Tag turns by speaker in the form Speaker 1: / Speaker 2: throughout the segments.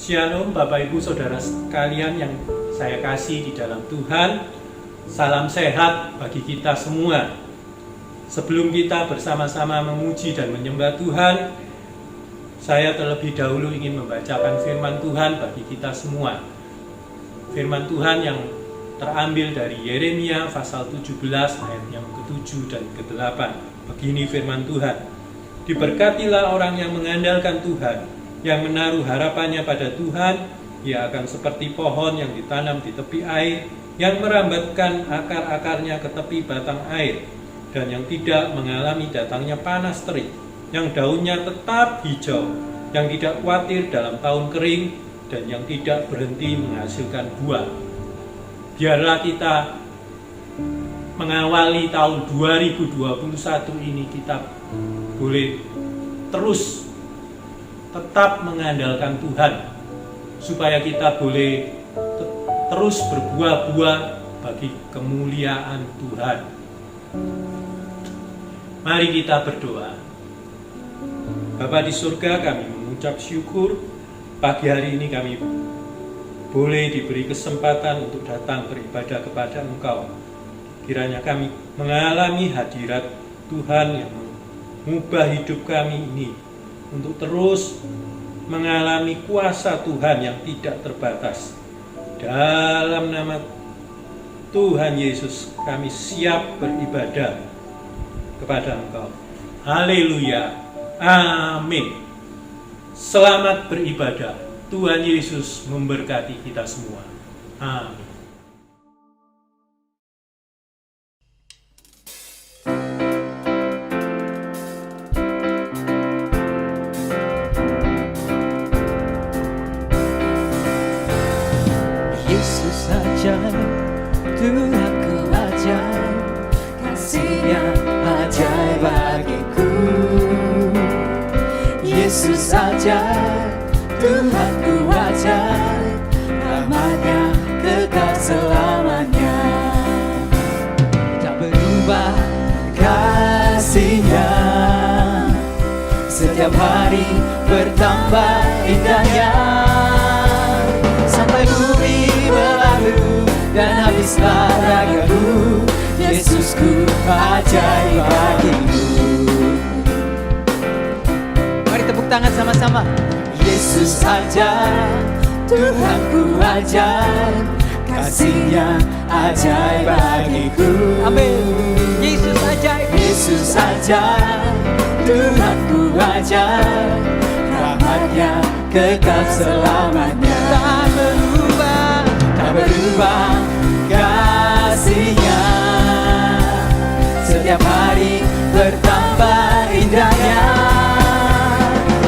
Speaker 1: Shalom Bapak Ibu Saudara sekalian yang saya kasih di dalam Tuhan. Salam sehat bagi kita semua. Sebelum kita bersama-sama memuji dan menyembah Tuhan, saya terlebih dahulu ingin membacakan firman Tuhan bagi kita semua. Firman Tuhan yang terambil dari Yeremia pasal 17 ayat yang ke-7 dan ke-8. Begini firman Tuhan: diberkatilah orang yang mengandalkan Tuhan, yang menaruh harapannya pada Tuhan. Ia akan seperti pohon yang ditanam di tepi air, yang merambatkan akar-akarnya ke tepi batang air, dan yang tidak mengalami datangnya panas terik, yang daunnya tetap hijau, yang tidak khawatir dalam tahun kering, dan yang tidak berhenti menghasilkan buah. Biarlah kita mengawali tahun 2021 ini, kita boleh terus tetap mengandalkan Tuhan, supaya kita boleh terus berbuah-buah bagi kemuliaan Tuhan. Mari kita berdoa. Bapa di surga, kami mengucap syukur pagi hari ini kami boleh diberi kesempatan untuk datang beribadah kepada Engkau. Kiranya kami mengalami hadirat Tuhan yang mengubah hidup kami ini untuk terus mengalami kuasa Tuhan yang tidak terbatas. Dalam nama Tuhan Yesus kami siap beribadah kepada Engkau. Haleluya. Amin. Selamat beribadah. Tuhan Yesus memberkati kita semua. Amin.
Speaker 2: Tuhanku ajaib, kasih-Nya ajaib bagiku. Yesus ajaib, Tuhanku ajaib, rahmat-Nya kekal selamanya. Tak berubah kasih-Nya, setiap hari bertambah indahnya. Sampai bumi berlalu dan habislah ragaku, Yesusku ajaib bagiku. Mari tepuk tangan sama-sama. Yesus ajaib, Tuhanku ajaib, kasih-Nya ajaib bagiku. Amin. Yesus ajaib, Yesus ajaib, Tuhanku ajaib, rahmat-Nya kekal selamanya. Tak berubah, tak berubah kasih-Nya, setiap hari bertambah indahnya.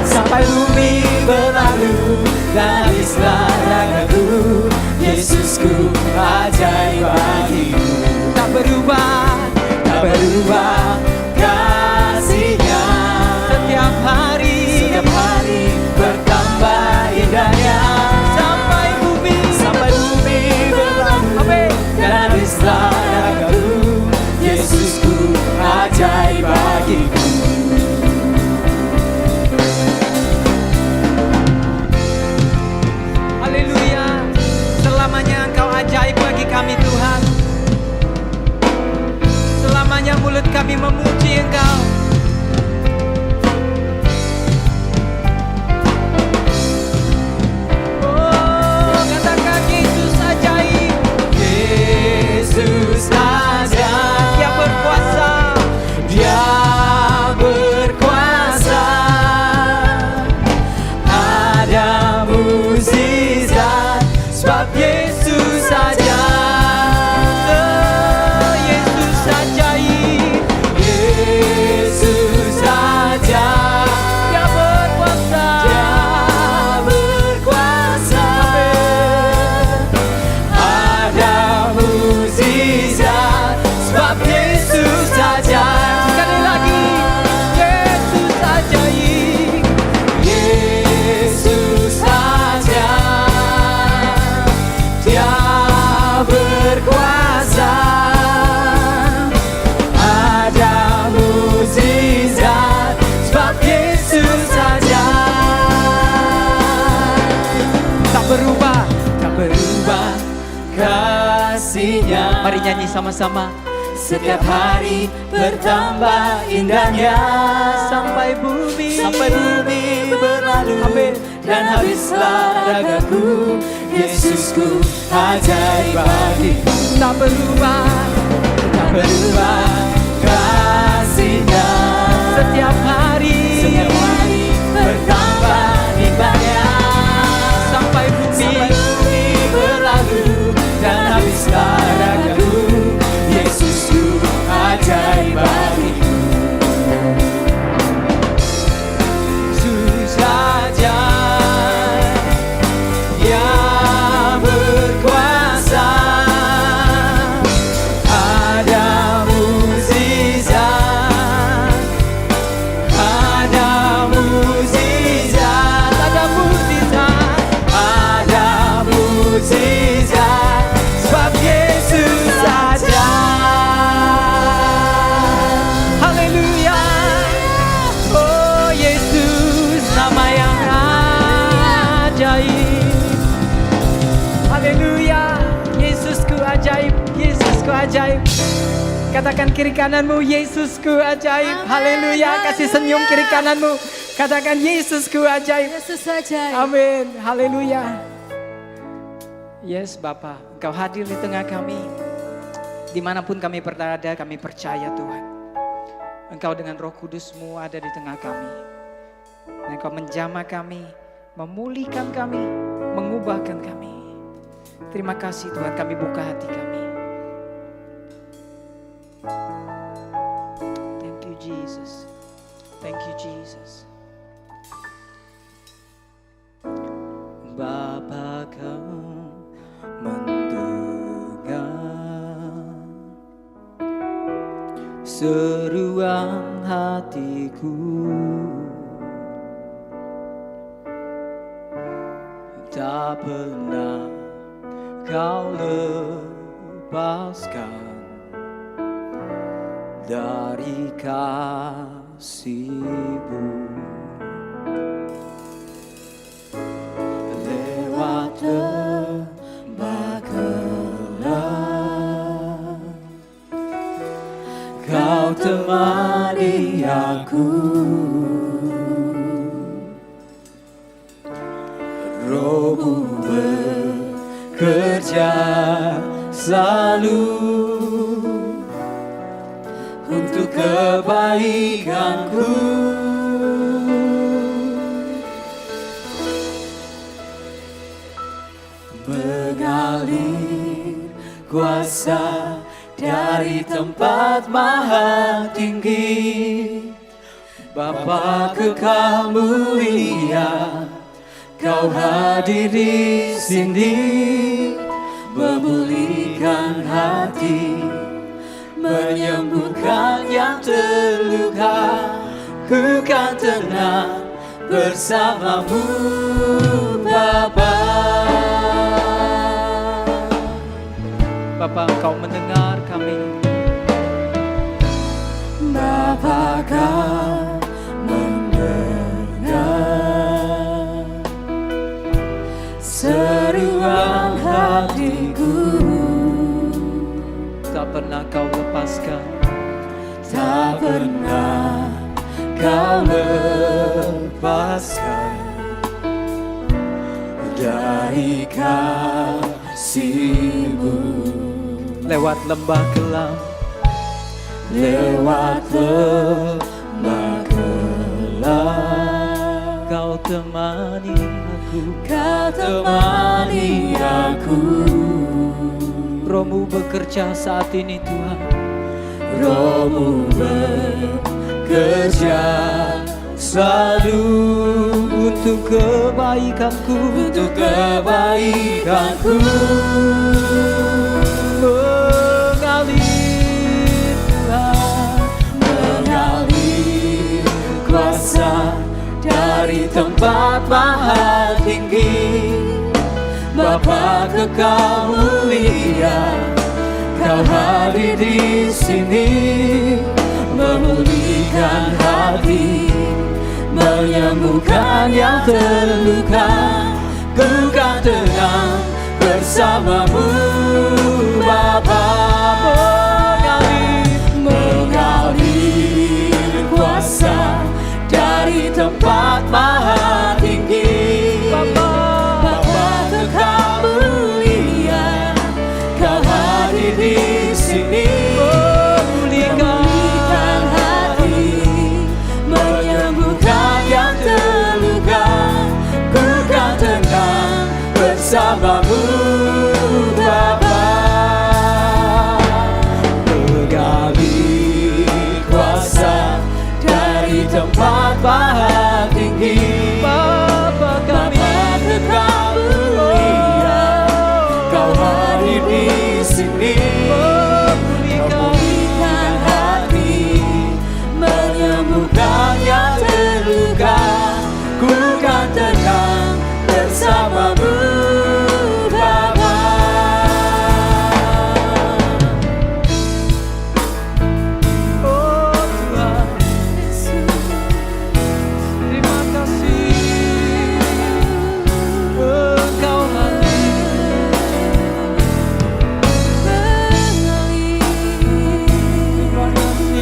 Speaker 2: Sampai bumi berlalu dan habislah ragaku, Yesusku ajaib bagiku. Tak berubah, tak berubah kasih-Nya, setiap hari bertambah indahnya. Sampai bumi berlalu dan habislah ragaku, Yesusku ajaib bagiku. Haleluya. Selamanya Engkau ajaib bagi kami Tuhan. Selamanya mulut kami memuji Engkau. Yesus ajaib, Dia berkuasa, Dia berkuasa. Ada mukjizat sebab Yesus ajaib. Yesus ajaib, kasih-Nya. Mari nyanyi sama-sama. Setiap hari bertambah indahnya, sampai bumi berlalu. Amin. Dan habislah ragaku, Yesusku ajaib bagiku. Tak berubah kasih-Nya. Setiap hari bertambah indahnya, sampai bumi berlalu. Dan habislah ragaku, Yesusku ajaib bagiku. Yesus Raja yang berkuasa, ada mukjizat, ada mukjizat, ada mukjizat, ada mukjizat, sebab Yesus saja. Haleluya. Oh Yesus, nama yang ajaib. Haleluya. Yesusku ajaib, Yesusku ajaib. Katakan kiri kananmu, Yesusku ajaib. Haleluya. Kasih senyum kiri kananmu. Katakan Yesusku ajaib.
Speaker 3: Yesus ajaib.
Speaker 2: Amin. Haleluya. Yes Bapa, Engkau hadir di tengah kami. Dimanapun kami berada, kami percaya Tuhan, Engkau dengan Roh Kudus-Mu ada di tengah kami. Dan Engkau menjamah kami, memulihkan kami, mengubahkan kami. Terima kasih Tuhan, kami buka hati kami. Thank you Jesus. Thank you Jesus. Bapa, Kau mendengar seruan hatiku, tak pernah Kau lepaskan dari kasih-Mu. Lewat lembah gelap, Kau temani aku. Roh-Mu bekerja selalu untuk kebaikanku. Mengalir kuasa dari tempat maha tinggi, Bapa kekal mulia, Kau hadir di sini, memulihkan hati, menyembuhkan yang terluka. Ku kan tenang bersama-Mu Bapa. Bapa, Engkau mendengar kami. Bapa, Kau mendengar seruan hatiku. Tak pernah Kau lepaskan, tak pernah Kau lepaskan dari kasih-Mu. Lewat lembah gelap, lewat lembah gelap, Kau temani aku, Kau temani aku. Roh-Mu bekerja saat ini Tuhan, Roh-Mu bekerja selalu untuk kebaikanku, untuk kebaikanku. Mengalir Tuhan, mengalir kuasa dari tempat maha tinggi. Bapa kekal mulia, Kau hadir di sini, memulihkan hati, menyembuhkan yang terluka. Ku kan tenang bersama-Mu Bapa. Bapa mengalir kuasa dari tempat maha tinggi. Bapa kekal mulia, Kau hadir di sini, memulihkan hati, menyembuhkan yang terluka. Ku kan tenang bersamamu Bapa. Mengalir kuasa dari tempat maha tinggi. Bapa kekal mulia, Kau hadir di sini, memulihkan hati, menyembuhkan yang terluka. Ku kan tenang bersamamu Bapa. Oh Tuhan Yesus, terima kasih Engkau hadir. Terima kasih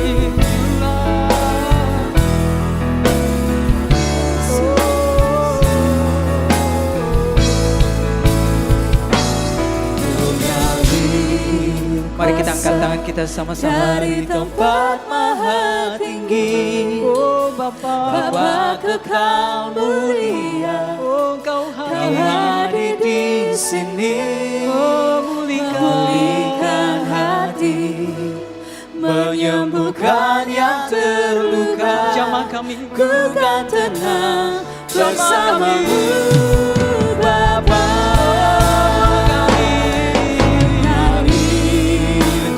Speaker 2: Mari kita angkat tangan kita sama-sama dari tempat maha tinggi. Oh Bapa, Bapa kekal mulia, oh Kau hadir di sini, memulihkan hati, menyembuhkan yang terluka. Jamah kami, ku kan tenang bersamamu Bapa.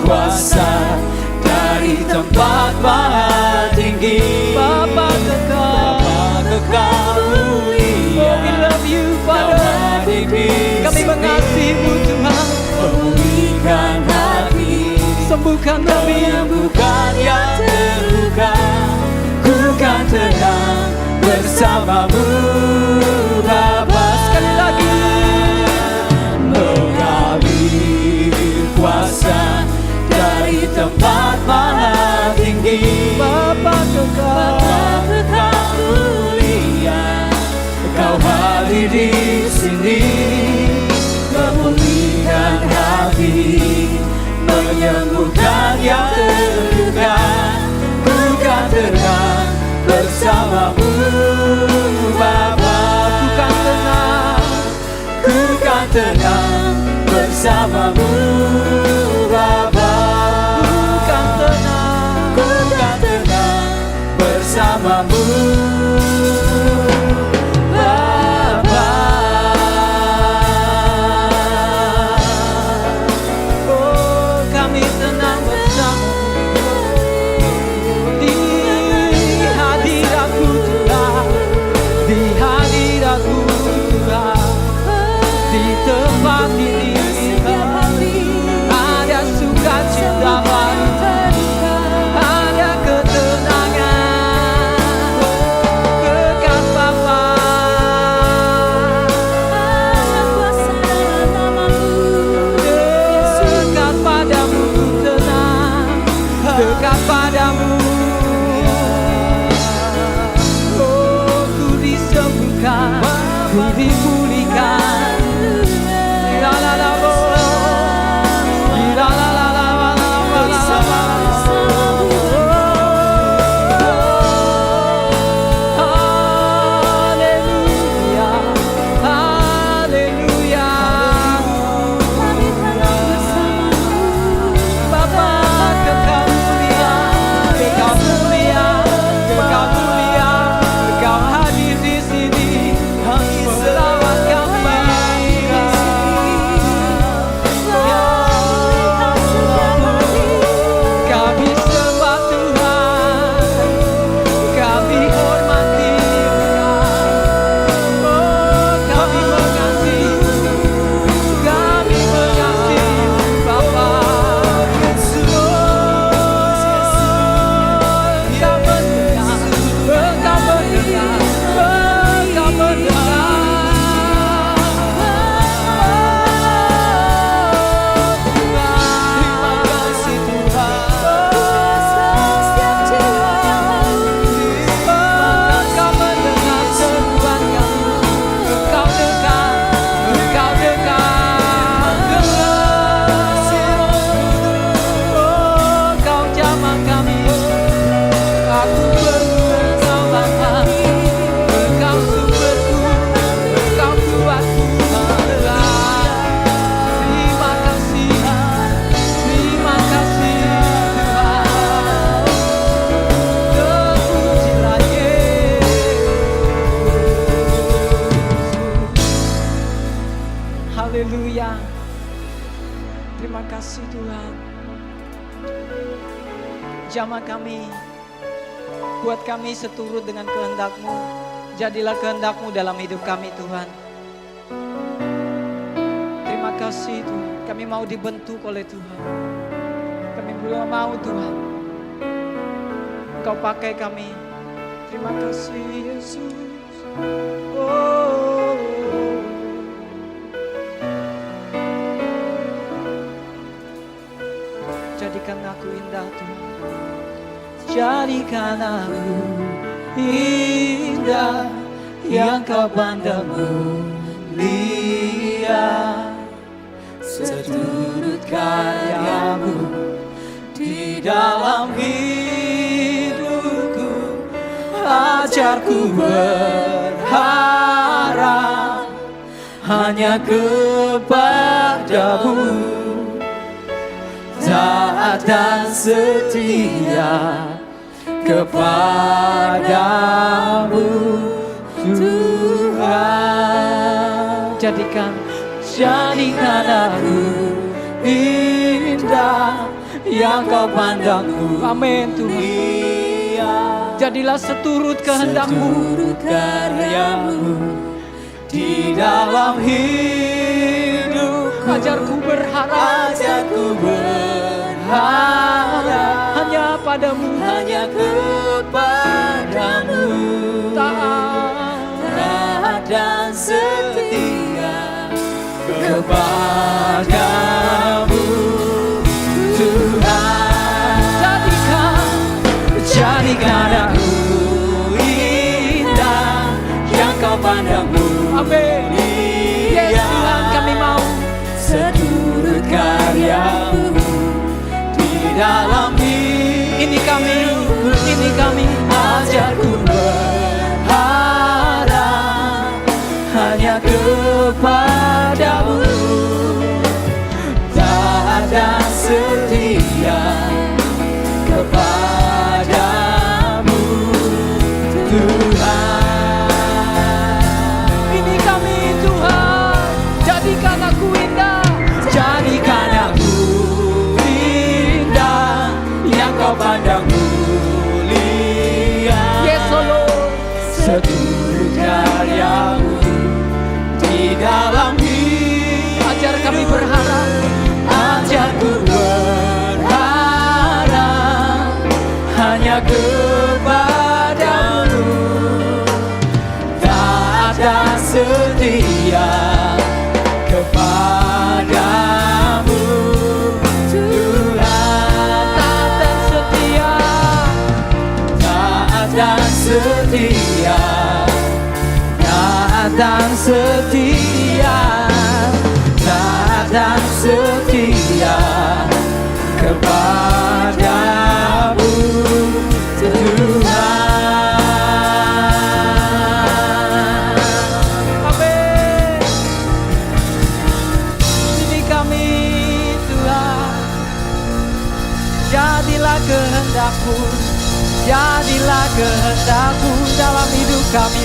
Speaker 2: Kuasa dari tempat maha tinggi. Bapa kekal mulia, we love you Father. Kami mengasihi-Mu Tuhan. Memulihkan hati, sembuhkan kami, menyembuhkan yang terluka. Ku kan tenang bersamamu Bapa. Sekali lagi, mengalir kuasa dari tempat maha tinggi. Bapa kekal mulia, Kau hadir di sini, memulihkan hati, menyembuhkan yang terluka. Ku kan tenang bersamamu Bapa. Ku kan tenang bersamamu Bapa. Ku kan tenang bersamamu Bapa. Oh, kami tenang bersamamu di hadirat-Mu Tuhan, di hadirat-Mu Tuhan, di tempat ini ada sukacita baru, ada ketenangan. Dekat Bapa, dekat padamu ku tenang, dekat padamu. Oh, ku disembuhkan, ku dipulihkan. La la la la. Selawat jamah kami. Buat kami seturut dengan kehendak-Mu. Jadilah kehendak-Mu dalam hidup kami Tuhan. Terima kasih Tuhan. Kami mau dibentuk oleh Tuhan. Kami belum mau Tuhan. Engkau pakai kami. Terima kasih Yesus. Oh. Jadikan aku indah Tuhan. Jadikan aku indah yang Kau pandang mulia. Seturut karya-Mu di dalam hidupku. Ajarku berharap hanya kepada-Mu. Taat dan setia kepadamu Tuhan. Jadikan aku indah yang Kau pandang mulia. Amin Tuhan. Jadilah seturut kehendak-Mu, seturut karya-Mu di dalam hidup. Ajarku berharap hanya padamu, hanya kepadamu. Taat dan setia kepadamu Tuhan. Jadikan aku indah yang Kau pandang mulia. Yes Tuhan, kami mau seturut karya-Mu di dalam ini kami ajarku berharap hanya kepadamu. Taat dan setia kepadamu Tuhan. Ini kami Tuhan. Jadikan aku indah. Jadikan aku indah yang Kau pandang mulia. Yes Lord. Seturut karya-Mu di dalam hidup. Ajar kami berharap. Ajarku berharap hanya kepadamu. Taat dan setia kepadamu Tuhan. Taat dan setia, taat dan setia, taat dan setia, taat dan setia kepadamu Tuhan. Amin. Ini kami Tuhan. Jadilah kehendak-Mu, jadilah kehendak-Mu dalam hidup kami.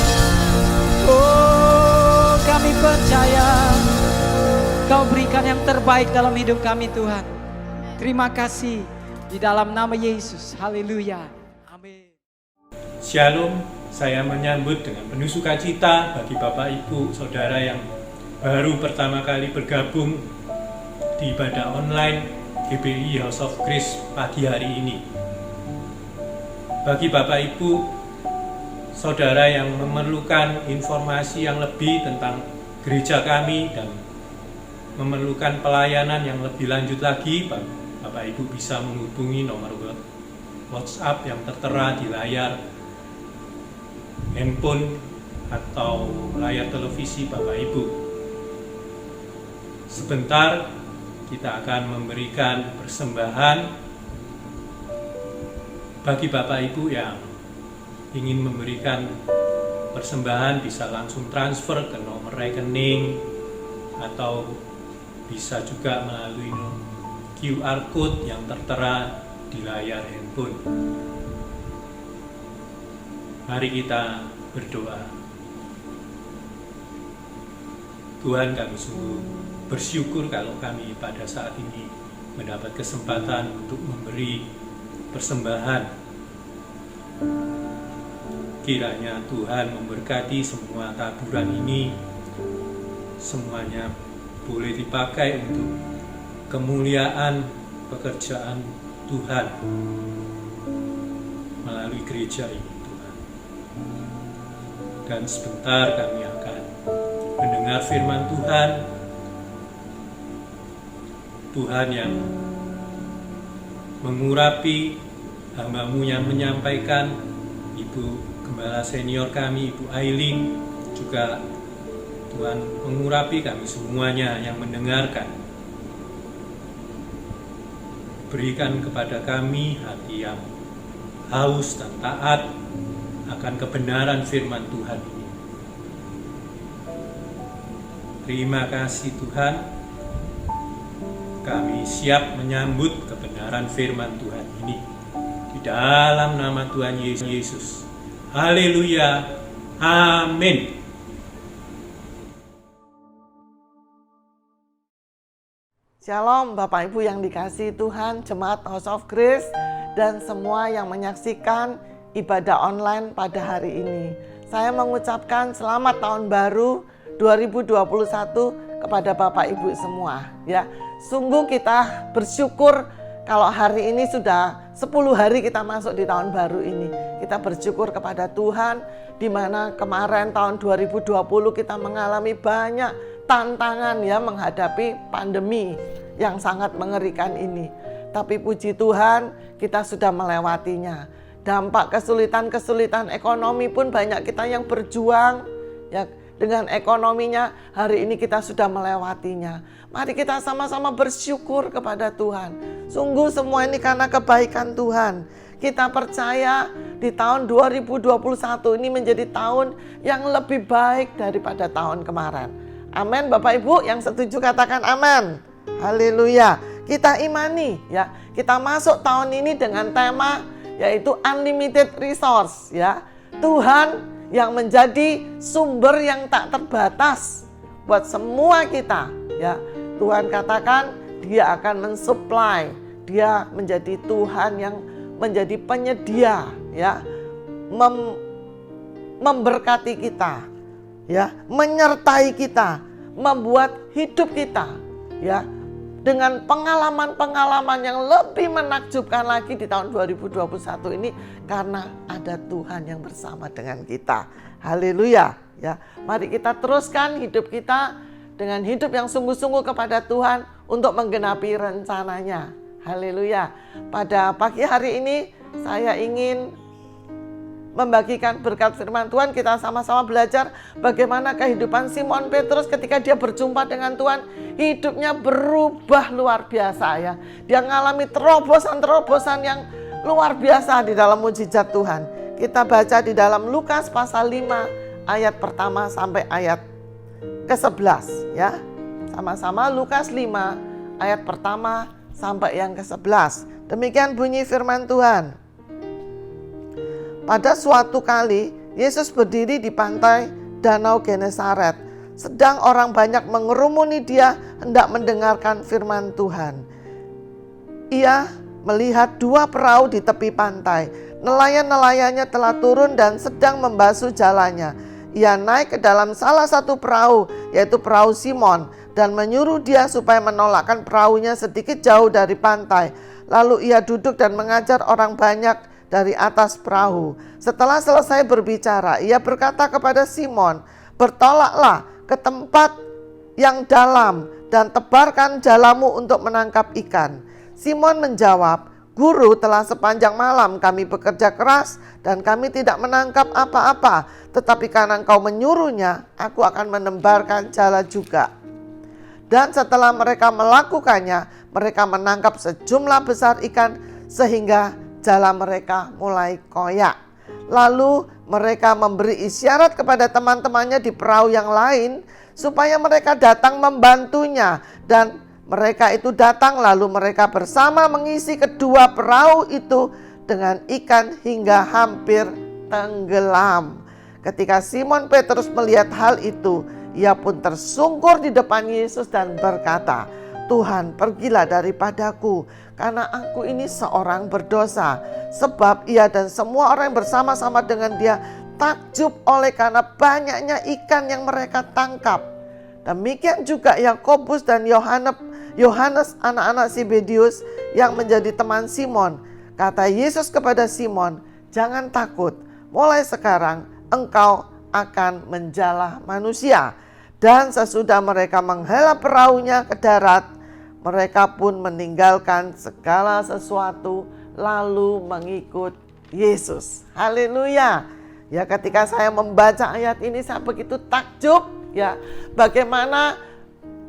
Speaker 2: Oh, kami percaya Kau berikan yang terbaik dalam hidup kami Tuhan. Terima kasih di dalam nama Yesus. Haleluya. Amin.
Speaker 1: Shalom, saya menyambut dengan penuh sukacita bagi Bapak Ibu Saudara yang baru pertama kali bergabung di ibadah online GBI House of Grace pagi hari ini. Bagi Bapak Ibu Saudara yang memerlukan informasi yang lebih tentang gereja kami dan memerlukan pelayanan yang lebih lanjut lagi, Bapak Ibu bisa menghubungi nomor WhatsApp yang tertera di layar handphone atau layar televisi Bapak Ibu. Sebentar kita akan memberikan persembahan bagi Bapak Ibu yang ingin memberikan persembahan, bisa langsung transfer ke nomor rekening atau bisa juga melalui QR code yang tertera di layar handphone. Mari kita berdoa. Tuhan, kami sungguh bersyukur kalau kami pada saat ini mendapat kesempatan untuk memberi persembahan. Kiranya Tuhan memberkati semua taburan ini, semuanya boleh dipakai untuk kemuliaan pekerjaan Tuhan melalui gereja ini, Tuhan. Dan sebentar kami akan mendengar firman Tuhan, Tuhan yang mengurapi hamba-Mu yang menyampaikan, Ibu Gembala senior kami, Ibu Aileen, juga Tuhan mengurapi kami semuanya yang mendengarkan. Berikan kepada kami hati yang haus dan taat akan kebenaran firman Tuhan ini. Terima kasih Tuhan, kami siap menyambut kebenaran firman Tuhan ini. Di dalam nama Tuhan Yesus. Haleluya. Amin.
Speaker 3: Shalom Bapak Ibu yang dikasihi Tuhan, Jemaat House of Grace, dan semua yang menyaksikan ibadah online pada hari ini. Saya mengucapkan selamat tahun baru 2021 kepada Bapak Ibu semua. Ya, sungguh kita bersyukur kalau hari ini sudah 10 hari kita masuk di tahun baru ini. Kita bersyukur kepada Tuhan, di mana kemarin tahun 2020 kita mengalami banyak tantangan ya menghadapi pandemi yang sangat mengerikan ini. Tapi puji Tuhan, kita sudah melewatinya. Dampak kesulitan-kesulitan ekonomi pun banyak kita yang berjuang ya, dengan ekonominya hari ini kita sudah melewatinya. Mari kita sama-sama bersyukur kepada Tuhan. Sungguh semua ini karena kebaikan Tuhan. Kita percaya di tahun 2021 ini menjadi tahun yang lebih baik daripada tahun kemarin. Amin Bapak Ibu yang setuju katakan amin. Haleluya. Kita imani ya. Kita masuk tahun ini dengan tema yaitu unlimited resource ya. Tuhan yang menjadi sumber yang tak terbatas buat semua kita ya. Tuhan katakan Dia akan mensupply, Dia menjadi Tuhan yang menjadi penyedia ya, memberkati kita ya, menyertai kita, membuat hidup kita ya dengan pengalaman-pengalaman yang lebih menakjubkan lagi di tahun 2021 ini karena ada Tuhan yang bersama dengan kita. Haleluya ya. Mari kita teruskan hidup kita dengan hidup yang sungguh-sungguh kepada Tuhan untuk menggenapi rencananya. Haleluya. Pada pagi hari ini saya ingin membagikan berkat firman Tuhan. Kita sama-sama belajar bagaimana kehidupan Simon Petrus ketika dia berjumpa dengan Tuhan. Hidupnya berubah luar biasa ya. Dia mengalami terobosan-terobosan yang luar biasa di dalam mujizat Tuhan. Kita baca di dalam Lukas pasal 5 ayat pertama sampai ayat ke-11 ya. Sama-sama Lukas 5 ayat pertama sampai yang ke-11. Demikian bunyi firman Tuhan. Pada suatu kali Yesus berdiri di pantai Danau Genesaret. Sedang orang banyak mengerumuni Dia hendak mendengarkan firman Tuhan. Ia melihat 2 perahu di tepi pantai. Nelayan-nelayannya telah turun dan sedang membasuh jalannya. Ia naik ke dalam salah satu perahu, yaitu perahu Simon, dan menyuruh dia supaya menolakkan perahunya sedikit jauh dari pantai. Lalu ia duduk dan mengajar orang banyak dari atas perahu. Setelah selesai berbicara, ia berkata kepada Simon, "Bertolaklah ke tempat yang dalam dan tebarkan jalamu untuk menangkap ikan." Simon menjawab, "Guru, telah sepanjang malam kami bekerja keras dan kami tidak menangkap apa-apa. Tetapi karena Engkau menyuruhnya, aku akan menebarkan jala juga." Dan setelah mereka melakukannya, mereka menangkap sejumlah besar ikan sehingga jala mereka mulai koyak. Lalu mereka memberi isyarat kepada teman-temannya di perahu yang lain supaya mereka datang membantunya. Dan mereka itu datang, lalu mereka bersama mengisi kedua perahu itu dengan ikan hingga hampir tenggelam. Ketika Simon Petrus melihat hal itu, ia pun tersungkur di depan Yesus dan berkata, Tuhan, pergilah daripadaku, karena aku ini seorang berdosa. Sebab ia dan semua orang yang bersama-sama dengan dia takjub oleh karena banyaknya ikan yang mereka tangkap. Demikian juga Yakobus dan Yohanes anak-anak Zebedius yang menjadi teman Simon. Kata Yesus kepada Simon, jangan takut, mulai sekarang engkau akan menjala manusia. Dan sesudah mereka menghela perahunya ke darat, mereka pun meninggalkan segala sesuatu lalu mengikut Yesus. Haleluya. Ya, ketika saya membaca ayat ini saya begitu takjub ya, bagaimana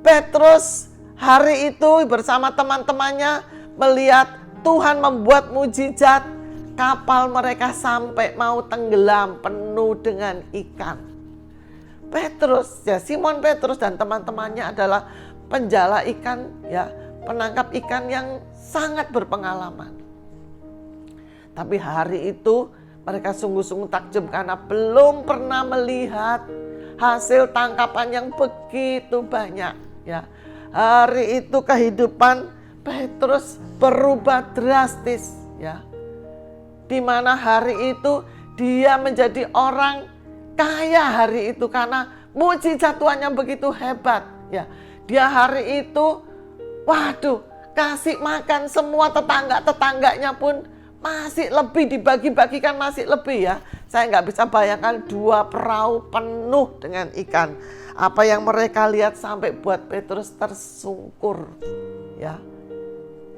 Speaker 3: Petrus hari itu bersama teman-temannya melihat Tuhan membuat mujizat, kapal mereka sampai mau tenggelam penuh dengan ikan. Petrus, ya Simon Petrus dan teman-temannya adalah penjala ikan, ya, penangkap ikan yang sangat berpengalaman. Tapi hari itu mereka sungguh-sungguh takjub karena belum pernah melihat hasil tangkapan yang begitu banyak, ya. Hari itu kehidupan Petrus berubah drastis, ya. Di mana hari itu dia menjadi orang kaya hari itu karena mujizat Tuhan yang begitu hebat, ya. Dia hari itu kasih makan semua tetangganya pun masih lebih, dibagi-bagikan masih lebih, ya. Saya nggak bisa bayangkan 2 perahu penuh dengan ikan. Apa yang mereka lihat sampai buat Petrus tersungkur, ya.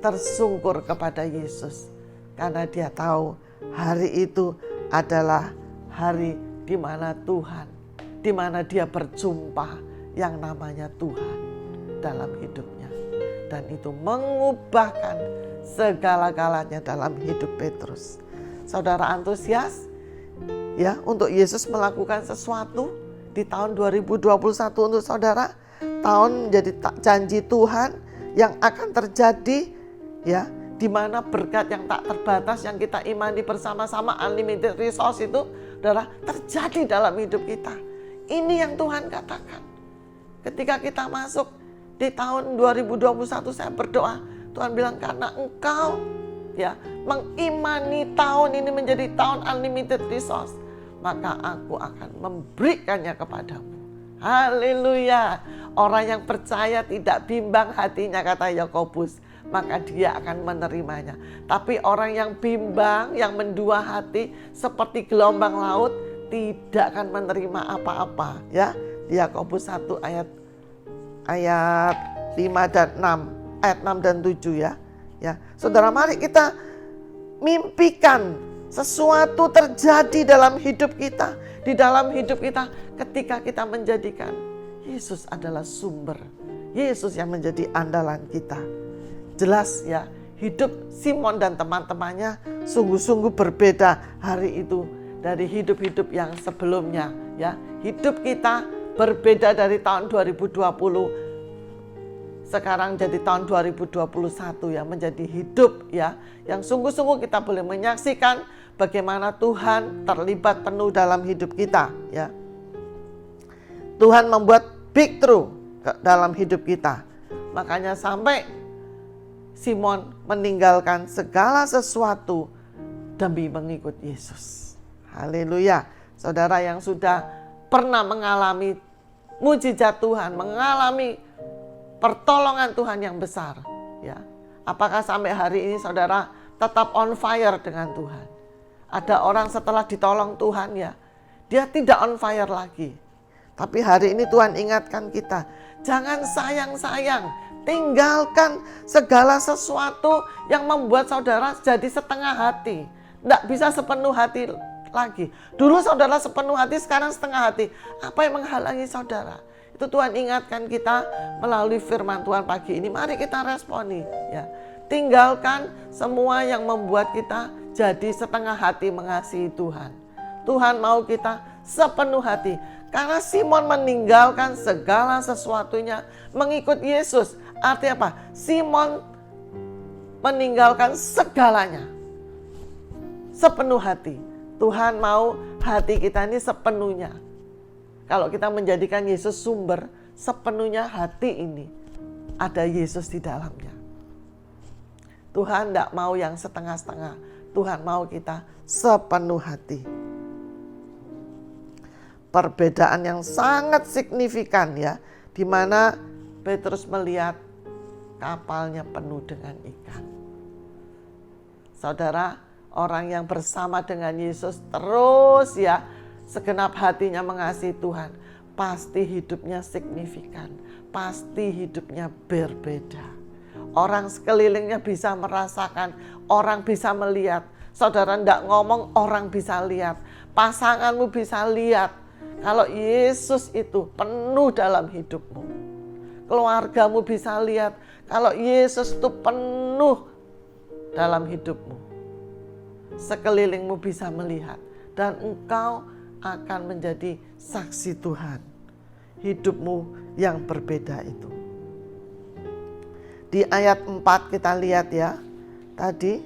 Speaker 3: Tersungkur kepada Yesus karena dia tahu hari itu adalah hari di mana Tuhan, di mana dia berjumpa yang namanya Tuhan dalam hidupnya. Dan itu mengubahkan segala-galanya dalam hidup Petrus. Saudara antusias ya untuk Yesus melakukan sesuatu di tahun 2021 untuk saudara? Tahun menjadi janji Tuhan yang akan terjadi, ya, di mana berkat yang tak terbatas yang kita imani bersama-sama, unlimited resource itu adalah terjadi dalam hidup kita. Ini yang Tuhan katakan. Ketika kita masuk di tahun 2021, saya berdoa, Tuhan bilang karena engkau, ya, mengimani tahun ini menjadi tahun unlimited resource, maka aku akan memberikannya kepadamu. Haleluya. Orang yang percaya tidak bimbang hatinya, kata Yakobus, maka dia akan menerimanya. Tapi orang yang bimbang, yang mendua hati seperti gelombang laut, tidak akan menerima apa-apa, ya. Di Yakobus 1 ayat 5 dan 6, ayat 6 dan 7, ya. Ya, saudara, mari kita mimpikan sesuatu terjadi dalam hidup kita, di dalam hidup kita ketika kita menjadikan Yesus adalah sumber, Yesus yang menjadi andalan kita. Jelas, ya, hidup Simon dan teman-temannya sungguh-sungguh berbeda hari itu dari hidup-hidup yang sebelumnya, ya. Hidup kita berbeda dari tahun 2020 sekarang jadi tahun 2021, ya, menjadi hidup, ya, yang sungguh-sungguh kita boleh menyaksikan bagaimana Tuhan terlibat penuh dalam hidup kita, ya. Tuhan membuat breakthrough dalam hidup kita. Makanya sampai Simon meninggalkan segala sesuatu demi mengikut Yesus. Haleluya. Saudara yang sudah pernah mengalami mujizat Tuhan, mengalami pertolongan Tuhan yang besar, ya. Apakah sampai hari ini saudara tetap on fire dengan Tuhan? Ada orang setelah ditolong Tuhan, ya, dia tidak on fire lagi. Tapi hari ini Tuhan ingatkan kita, jangan sayang-sayang, tinggalkan segala sesuatu yang membuat saudara jadi setengah hati. Tidak bisa sepenuh hati lagi. Dulu saudara sepenuh hati, sekarang setengah hati. Apa yang menghalangi saudara? Itu Tuhan ingatkan kita melalui firman Tuhan pagi ini. Mari kita responi, ya. Tinggalkan semua yang membuat kita jadi setengah hati mengasihi Tuhan. Tuhan mau kita sepenuh hati. Karena Simon meninggalkan segala sesuatunya mengikut Yesus. Artinya apa? Simon meninggalkan segalanya sepenuh hati. Tuhan mau hati kita ini sepenuhnya. Kalau kita menjadikan Yesus sumber, sepenuhnya hati ini ada Yesus di dalamnya. Tuhan tidak mau yang setengah-setengah. Tuhan mau kita sepenuh hati. Perbedaan yang sangat signifikan ya, di mana Petrus melihat kapalnya penuh dengan ikan. Saudara, orang yang bersama dengan Yesus terus ya, segenap hatinya mengasihi Tuhan, pasti hidupnya signifikan, pasti hidupnya berbeda. Orang sekelilingnya bisa merasakan, orang bisa melihat. Saudara tidak ngomong, orang bisa lihat. Pasanganmu bisa lihat kalau Yesus itu penuh dalam hidupmu. Keluargamu bisa lihat kalau Yesus itu penuh dalam hidupmu. Sekelilingmu bisa melihat dan engkau akan menjadi saksi Tuhan. Hidupmu yang berbeda itu. Di ayat 4 kita lihat ya, tadi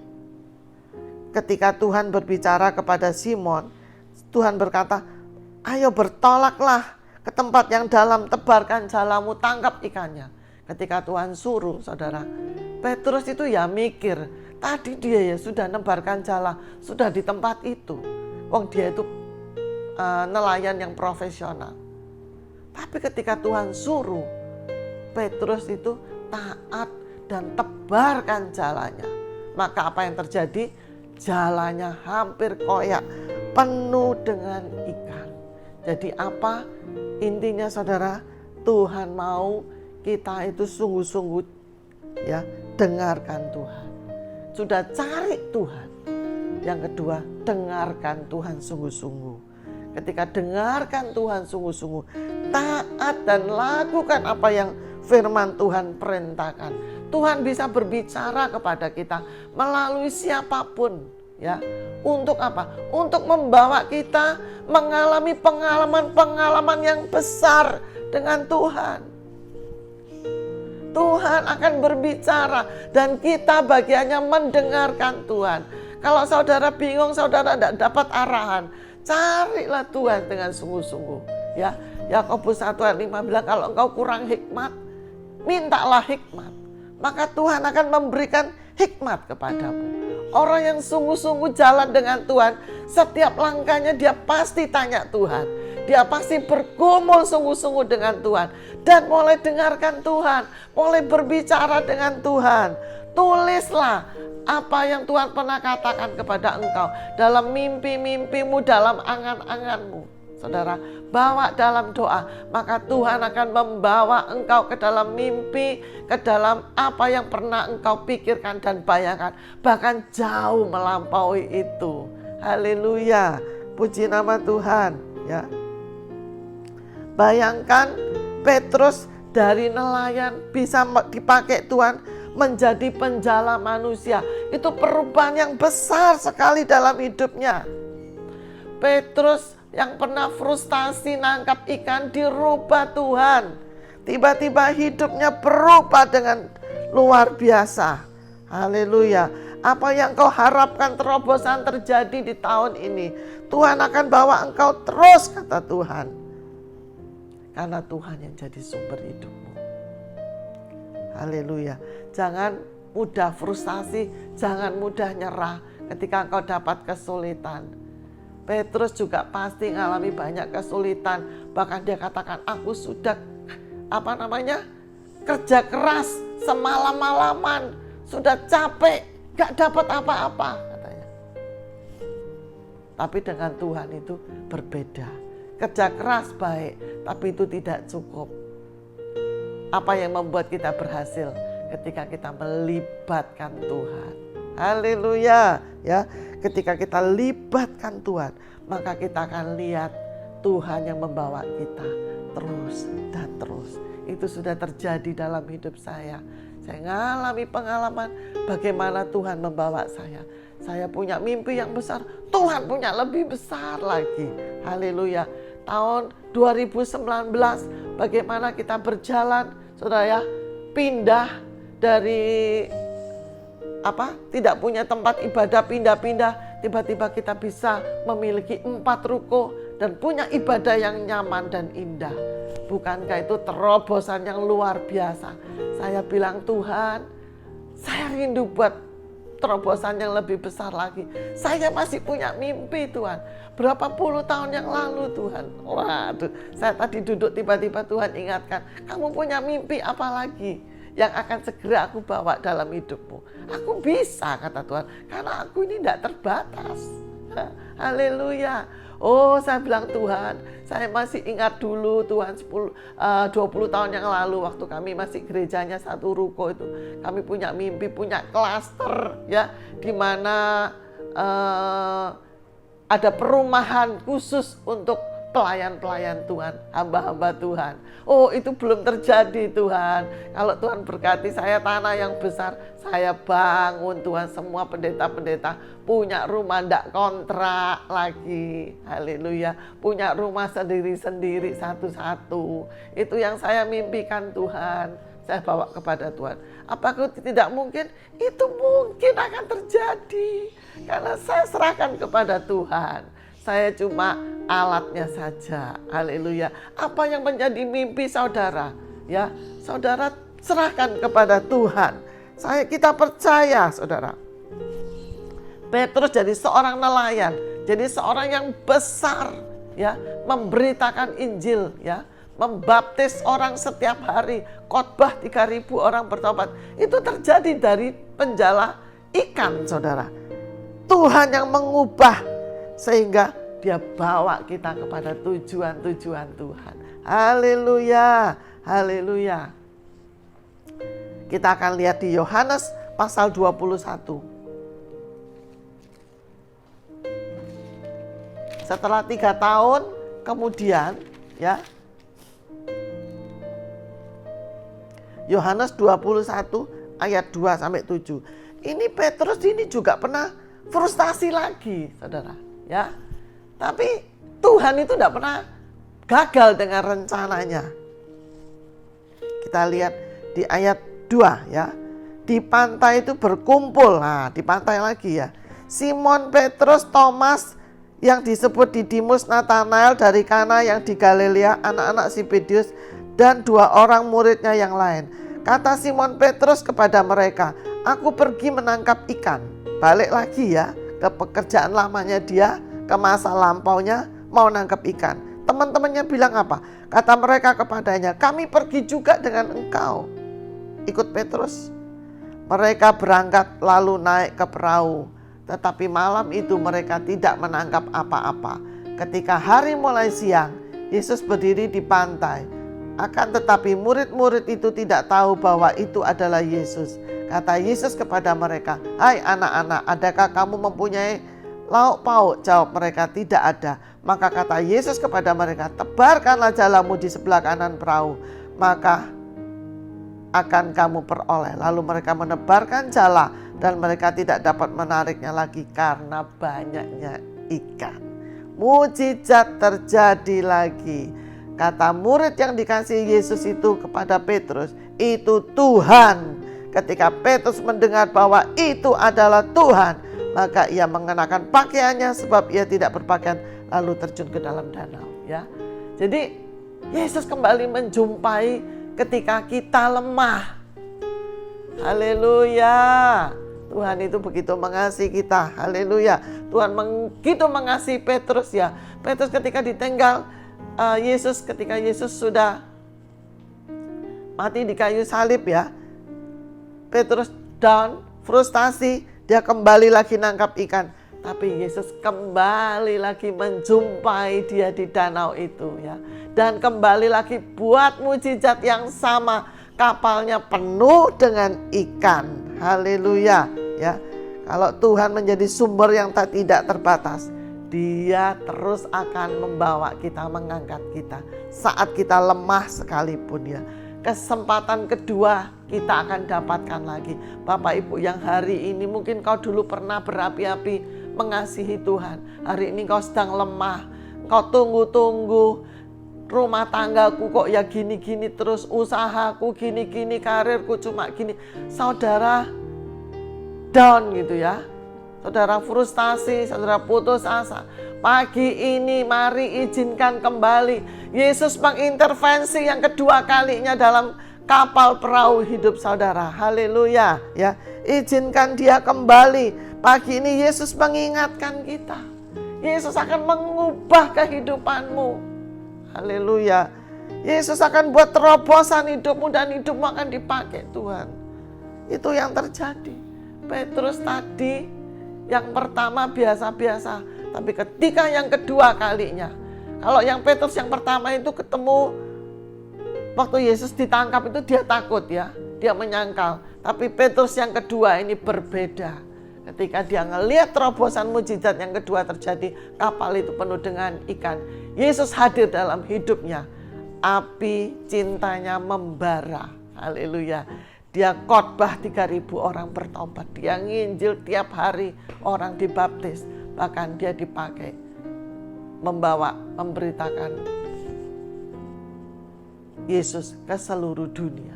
Speaker 3: ketika Tuhan berbicara kepada Simon, Tuhan berkata, ayo bertolaklah ke tempat yang dalam, tebarkan jalamu, tangkap ikannya. Ketika Tuhan suruh, saudara, Petrus itu ya mikir, tadi dia ya sudah nebarkan jala, sudah di tempat itu. Wong dia itu nelayan yang profesional. Tapi ketika Tuhan suruh, Petrus itu taat dan tebarkan jalannya. Maka apa yang terjadi? Jalannya hampir koyak, penuh dengan ikan. Jadi apa? Intinya saudara, Tuhan mau kita itu sungguh-sungguh ya, dengarkan Tuhan. Sudah cari Tuhan. Yang kedua, dengarkan Tuhan sungguh-sungguh. Ketika dengarkan Tuhan sungguh-sungguh, taat dan lakukan apa yang firman Tuhan perintahkan. Tuhan bisa berbicara kepada kita melalui siapapun ya. Untuk apa? Untuk membawa kita mengalami pengalaman-pengalaman yang besar dengan Tuhan. Tuhan akan berbicara dan kita bagiannya mendengarkan Tuhan. Kalau saudara bingung, saudara tidak dapat arahan, carilah Tuhan dengan sungguh-sungguh ya. Yakobus 1 ayat 5 bilang, kalau engkau kurang hikmat, mintalah hikmat, maka Tuhan akan memberikan hikmat kepadamu. Orang yang sungguh-sungguh jalan dengan Tuhan, setiap langkahnya dia pasti tanya Tuhan. Dia pasti bergumul sungguh-sungguh dengan Tuhan. Dan mulai dengarkan Tuhan, mulai berbicara dengan Tuhan. Tulislah apa yang Tuhan pernah katakan kepada engkau dalam mimpi-mimpimu, dalam angan-anganmu. Saudara, bawa dalam doa, maka Tuhan akan membawa engkau ke dalam mimpi, ke dalam apa yang pernah engkau pikirkan dan bayangkan, bahkan jauh melampaui itu. Haleluya, puji nama Tuhan ya. Bayangkan Petrus dari nelayan bisa dipakai Tuhan menjadi penjala manusia. Itu perubahan yang besar sekali dalam hidupnya. Petrus yang pernah frustasi nangkap ikan dirubah Tuhan. Tiba-tiba hidupnya berubah dengan luar biasa. Haleluya. Apa yang kau harapkan terobosan terjadi di tahun ini, Tuhan akan bawa engkau terus, kata Tuhan. Karena Tuhan yang jadi sumber hidupmu. Haleluya. Jangan mudah frustasi, jangan mudah nyerah ketika engkau dapat kesulitan. Petrus juga pasti mengalami banyak kesulitan. Bahkan dia katakan, aku sudah kerja keras semalam-malaman, sudah capek, gak dapat apa-apa katanya. Tapi dengan Tuhan itu berbeda. Kerja keras baik, tapi itu tidak cukup. Apa yang membuat kita berhasil? Ketika kita melibatkan Tuhan. Haleluya ya. Ketika kita libatkan Tuhan, maka kita akan lihat Tuhan yang membawa kita terus dan terus. Itu sudah terjadi dalam hidup saya. Saya mengalami pengalaman bagaimana Tuhan membawa saya. Saya punya mimpi yang besar, Tuhan punya lebih besar lagi. Haleluya. Tahun 2019 bagaimana kita berjalan, saudara ya, pindah dari tidak punya tempat ibadah, pindah-pindah, tiba-tiba kita bisa memiliki 4 ruko dan punya ibadah yang nyaman dan indah. Bukankah itu terobosan yang luar biasa? saya bilang, Tuhan, saya rindu buat terobosan yang lebih besar lagi. Saya masih punya mimpi Tuhan. Berapa puluh tahun yang lalu Tuhan. Waduh, saya tadi duduk tiba-tiba Tuhan ingatkan, kamu punya mimpi apa lagi yang akan segera aku bawa dalam hidupmu. Aku bisa, kata Tuhan, karena aku ini tidak terbatas. Haleluya. Oh, saya bilang, Tuhan, saya masih ingat dulu Tuhan 20 tahun yang lalu waktu kami masih gerejanya satu ruko itu. Kami punya mimpi, punya klaster ya, di mana ada perumahan khusus untuk pelayan-pelayan Tuhan, hamba-hamba Tuhan. Oh, itu belum terjadi Tuhan. Kalau Tuhan berkati saya tanah yang besar, saya bangun Tuhan. Semua pendeta-pendeta punya rumah, ndak kontrak lagi. Haleluya. Punya rumah sendiri-sendiri satu-satu. Itu yang saya mimpikan Tuhan. Saya bawa kepada Tuhan. Apakah tidak mungkin? Itu mungkin akan terjadi. Karena saya serahkan kepada Tuhan. Saya cuma alatnya saja. Haleluya. Apa yang menjadi mimpi saudara? Ya, saudara serahkan kepada Tuhan. Kita percaya, saudara. Petrus jadi seorang nelayan, jadi seorang yang besar, ya, memberitakan Injil, ya, membaptis orang setiap hari, khotbah 3.000 orang bertobat. Itu terjadi dari penjala ikan, saudara. Tuhan yang mengubah sehingga dia bawa kita kepada tujuan-tujuan Tuhan. Haleluya, haleluya. Kita akan lihat di Yohanes pasal 21. Setelah 3 tahun kemudian, ya, Yohanes 21 ayat 2 sampai 7. Ini Petrus ini juga pernah frustasi lagi, saudara, ya. Tapi Tuhan itu tidak pernah gagal dengan rencananya. Kita lihat di ayat 2 ya. Di pantai itu berkumpul, nah di pantai lagi ya, Simon Petrus, Thomas yang disebut Didimus, Nathanael dari Kana yang di Galilea, anak-anak Zebedius, dan 2 orang muridnya yang lain. Kata Simon Petrus kepada mereka, aku pergi menangkap ikan. Balik lagi ya ke pekerjaan lamanya dia, ke masa lampaunya, mau nangkap ikan. Teman-temannya bilang apa? Kata mereka kepadanya, kami pergi juga dengan engkau. Ikut Petrus. Mereka berangkat lalu naik ke perahu. Tetapi malam itu mereka tidak menangkap apa-apa. Ketika hari mulai siang, Yesus berdiri di pantai. Akan tetapi murid-murid itu tidak tahu bahwa itu adalah Yesus. Kata Yesus kepada mereka, hai anak-anak, adakah kamu mempunyai lauk pauk? Jawab mereka, tidak ada. Maka kata Yesus kepada mereka, tebarkanlah jalamu di sebelah kanan perahu, maka akan kamu peroleh. Lalu mereka menebarkan jala dan mereka tidak dapat menariknya lagi karena banyaknya ikan. Mujizat terjadi lagi. Kata murid yang dikasihi Yesus itu kepada Petrus, itu Tuhan. Ketika Petrus mendengar bahwa itu adalah Tuhan, maka ia mengenakan pakaiannya sebab ia tidak berpakaian, lalu terjun ke dalam danau. Ya, jadi Yesus kembali menjumpai ketika kita lemah. Haleluya. Tuhan itu begitu mengasihi kita. Haleluya. Tuhan begitu mengasihi Petrus ya. Petrus ketika ditinggal Yesus, ketika Yesus sudah mati di kayu salib ya, Petrus down, frustasi, dia kembali lagi nangkap ikan. Tapi Yesus kembali lagi menjumpai dia di danau itu ya. Dan kembali lagi buat mujizat yang sama. Kapalnya penuh dengan ikan. Haleluya ya. Kalau Tuhan menjadi sumber yang tidak terbatas, Dia terus akan membawa kita, mengangkat kita saat kita lemah sekalipun ya. Kesempatan kedua kita akan dapatkan lagi. Bapak Ibu yang hari ini mungkin kau dulu pernah berapi-api mengasihi Tuhan. Hari ini kau sedang lemah. Kau tunggu-tunggu, rumah tanggaku kok ya gini-gini terus, usahaku gini-gini, karirku cuma gini. Saudara down gitu ya. Saudara frustasi, saudara putus asa. Pagi ini mari izinkan kembali Yesus mengintervensi yang kedua kalinya dalam kapal perahu hidup saudara. Haleluya, ya. Izinkan dia kembali. Pagi ini Yesus mengingatkan kita. Yesus akan mengubah kehidupanmu. Haleluya. Yesus akan buat terobosan hidupmu dan hidupmu akan dipakai Tuhan. Itu yang terjadi. Petrus tadi yang pertama biasa-biasa, tapi ketika yang kedua kalinya, kalau yang Petrus yang pertama itu ketemu waktu Yesus ditangkap itu dia takut ya, dia menyangkal. Tapi Petrus yang kedua ini berbeda. Ketika dia ngelihat terobosan mujizat yang kedua terjadi, kapal itu penuh dengan ikan. Yesus hadir dalam hidupnya. Api cintanya membara. Haleluya. Dia khotbah 3.000 orang bertobat. Dia nginjil tiap hari orang dibaptis. Bahkan dia dipakai memberitakan Yesus ke seluruh dunia.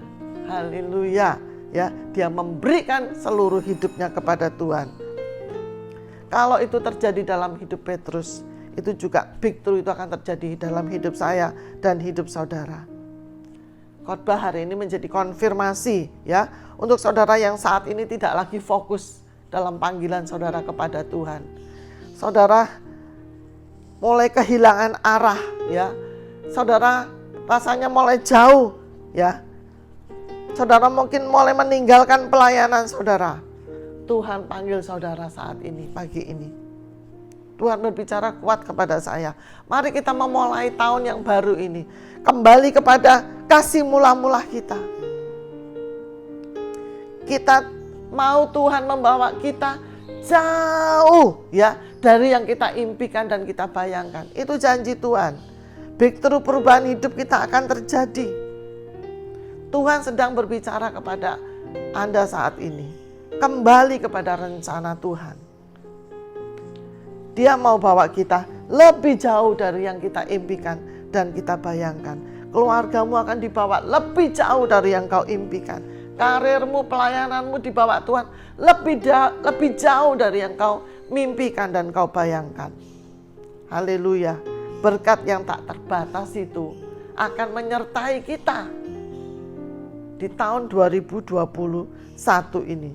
Speaker 3: Haleluya. Ya, dia memberikan seluruh hidupnya kepada Tuhan. Kalau itu terjadi dalam hidup Petrus, itu juga breakthrough itu akan terjadi dalam hidup saya dan hidup saudara. Khotbah hari ini menjadi konfirmasi ya untuk saudara yang saat ini tidak lagi fokus dalam panggilan saudara kepada Tuhan. Saudara mulai kehilangan arah ya. Saudara rasanya mulai jauh ya. Saudara mungkin mulai meninggalkan pelayanan saudara. Tuhan panggil saudara saat ini, pagi ini. Tuhan berbicara kuat kepada saya. Mari kita memulai tahun yang baru ini. Kembali kepada kasih mula-mula kita. Kita mau Tuhan membawa kita jauh ya dari yang kita impikan dan kita bayangkan. Itu janji Tuhan. Breakthrough perubahan hidup kita akan terjadi. Tuhan sedang berbicara kepada Anda saat ini. Kembali kepada rencana Tuhan. Dia mau bawa kita lebih jauh dari yang kita impikan dan kita bayangkan. Keluargamu akan dibawa lebih jauh dari yang kau impikan. Karirmu, pelayananmu dibawa Tuhan lebih jauh dari yang kau mimpikan dan kau bayangkan. Haleluya. Berkat yang tak terbatas itu akan menyertai kita di tahun 2021 ini.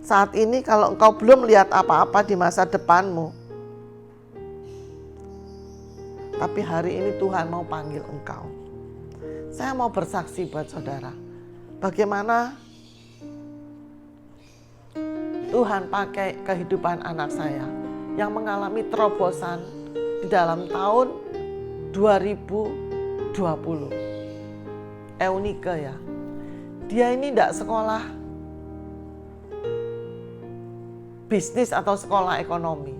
Speaker 3: Saat ini kalau engkau belum lihat apa-apa di masa depanmu, tapi hari ini Tuhan mau panggil engkau. Saya mau bersaksi buat saudara, bagaimana Tuhan pakai kehidupan anak saya yang mengalami terobosan di dalam tahun 2020. Eunike ya. Dia ini tidak sekolah bisnis atau sekolah ekonomi.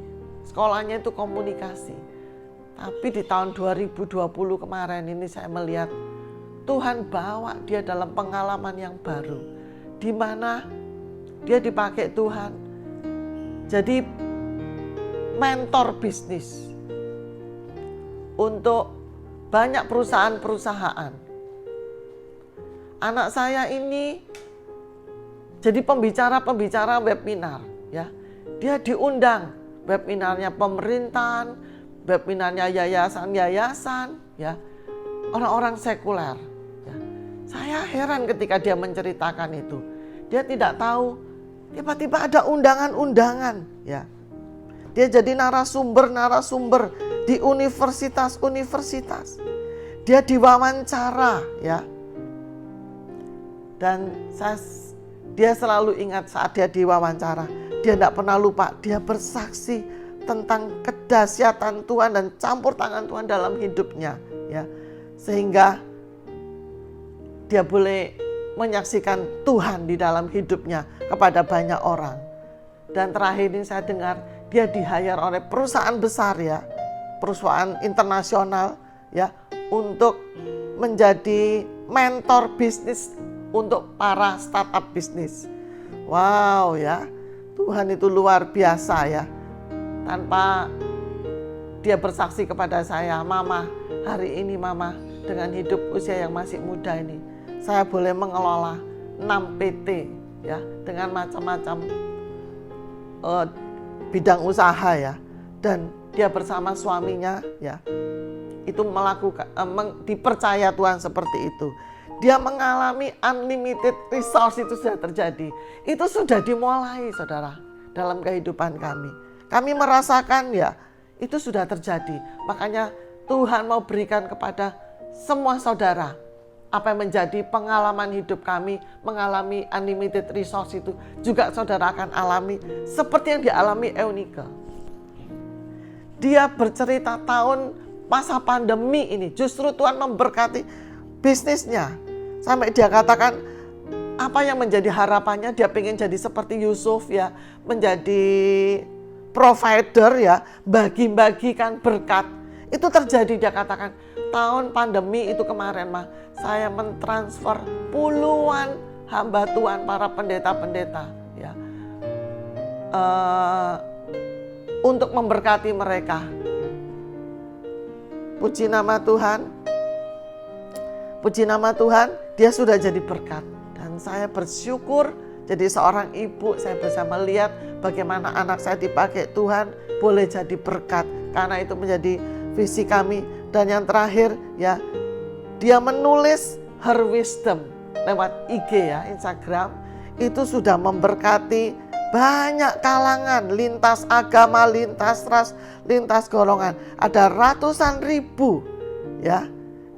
Speaker 3: Sekolahnya itu komunikasi. Tapi di tahun 2020 kemarin ini saya melihat Tuhan bawa dia dalam pengalaman yang baru. Di mana dia dipakai Tuhan jadi mentor bisnis untuk banyak perusahaan-perusahaan. Anak saya ini jadi pembicara webinar ya. Dia diundang webinarnya pemerintahan, webinarnya yayasan-yayasan ya. Orang-orang sekuler ya. Saya heran ketika dia menceritakan itu. Dia tidak tahu tiba-tiba ada undangan-undangan ya. Dia jadi narasumber di universitas-universitas. Dia diwawancara ya. Dan dia selalu ingat saat dia diwawancara. Dia tidak pernah lupa, dia bersaksi tentang kedahsyatan Tuhan dan campur tangan Tuhan dalam hidupnya ya. Sehingga dia boleh menyaksikan Tuhan di dalam hidupnya kepada banyak orang. Dan terakhir ini saya dengar dia di-hire oleh perusahaan besar ya, perusahaan internasional ya, untuk menjadi mentor bisnis untuk para startup bisnis. Wow ya, Tuhan itu luar biasa ya. Tanpa dia bersaksi kepada saya, Mama, hari ini Mama dengan hidup usia yang masih muda ini, saya boleh mengelola 6 PT ya, dengan macam-macam bidang usaha ya. Dan dia bersama suaminya ya, itu dipercaya Tuhan seperti itu. Dia mengalami unlimited resource, itu sudah terjadi. Itu sudah dimulai, saudara, dalam kehidupan kami. Kami merasakan ya, itu sudah terjadi. Makanya Tuhan mau berikan kepada semua saudara apa yang menjadi pengalaman hidup kami, mengalami unlimited resource itu juga saudara akan alami seperti yang dialami Eunike. Dia bercerita tahun masa pandemi ini justru Tuhan memberkati bisnisnya. Sampai dia katakan apa yang menjadi harapannya, dia pengen jadi seperti Yusuf ya, menjadi provider ya, bagi-bagikan berkat. Itu terjadi, dia katakan tahun pandemi itu kemarin mah saya mentransfer puluhan hamba Tuhan, para pendeta-pendeta ya, untuk memberkati mereka. Puji nama Tuhan. Puji nama Tuhan, dia sudah jadi berkat. Dan saya bersyukur jadi seorang ibu, saya bisa melihat bagaimana anak saya dipakai Tuhan boleh jadi berkat. Karena itu menjadi visi kami. Dan yang terakhir ya, dia menulis her wisdom lewat IG ya, Instagram. Itu sudah memberkati banyak kalangan, lintas agama, lintas ras, lintas golongan. Ada ratusan ribu ya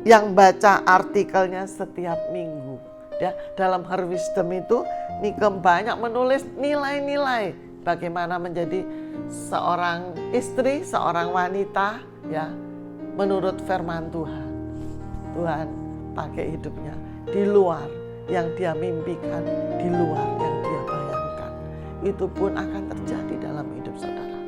Speaker 3: yang baca artikelnya setiap minggu. Ya, dalam Her Wisdom itu Nike banyak menulis nilai-nilai bagaimana menjadi seorang istri, seorang wanita ya, menurut firman Tuhan. Tuhan pakai hidupnya di luar yang dia mimpikan, di luar yang dia bayangkan. Itu pun akan terjadi dalam hidup saudara.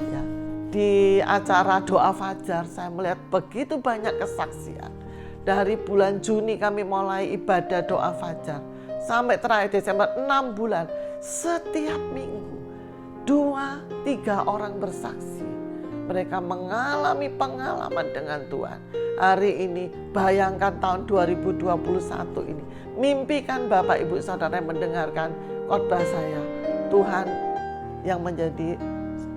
Speaker 3: Ya. Di acara doa fajar saya melihat begitu banyak kesaksian. Dari bulan Juni kami mulai ibadah doa fajar sampai terakhir Desember 6 bulan. Setiap minggu 2-3 orang bersaksi. Mereka mengalami pengalaman dengan Tuhan. Hari ini bayangkan tahun 2021 ini. Mimpikan Bapak Ibu Saudara yang mendengarkan khotbah saya. Tuhan yang menjadi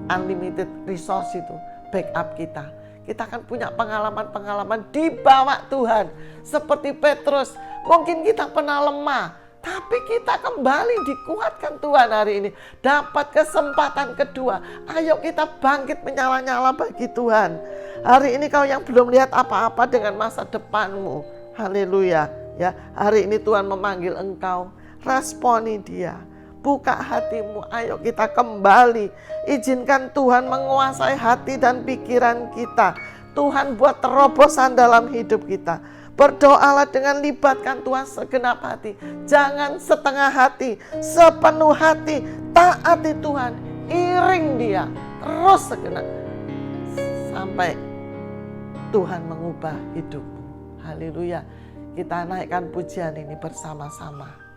Speaker 3: unlimited resource itu backup kita. Kita akan punya pengalaman-pengalaman di bawah Tuhan. Seperti Petrus, mungkin kita pernah lemah, tapi kita kembali dikuatkan Tuhan hari ini. Dapat kesempatan kedua, ayo kita bangkit menyala-nyala bagi Tuhan. Hari ini kau yang belum lihat apa-apa dengan masa depanmu, haleluya. Ya, hari ini Tuhan memanggil engkau, responi dia. Buka hatimu, ayo kita kembali. Izinkan Tuhan menguasai hati dan pikiran kita. Tuhan buat terobosan dalam hidup kita. Berdoalah dengan libatkan Tuhan segenap hati. Jangan setengah hati, sepenuh hati. Taati Tuhan, iring dia. Terus segenap. Sampai Tuhan mengubah hidupmu. Haleluya. Kita naikkan pujian ini bersama-sama.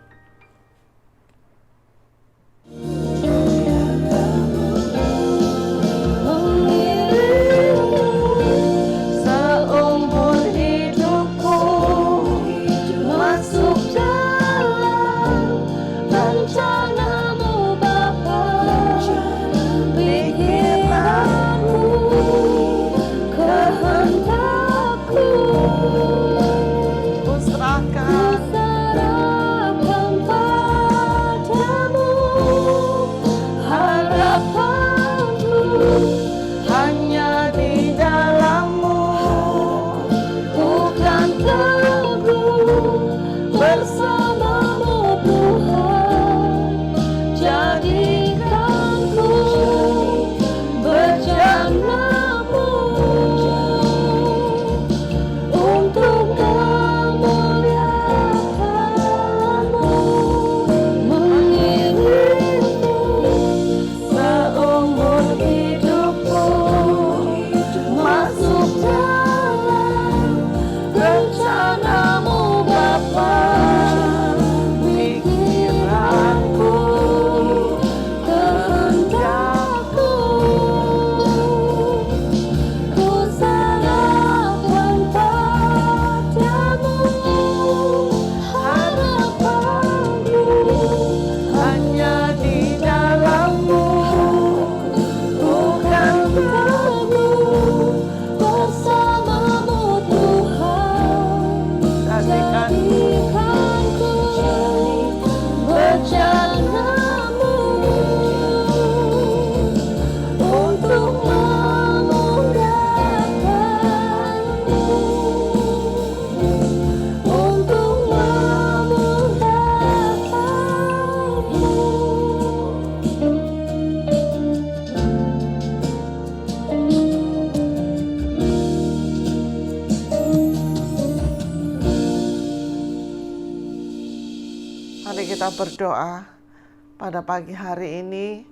Speaker 3: berdoa pada pagi hari ini.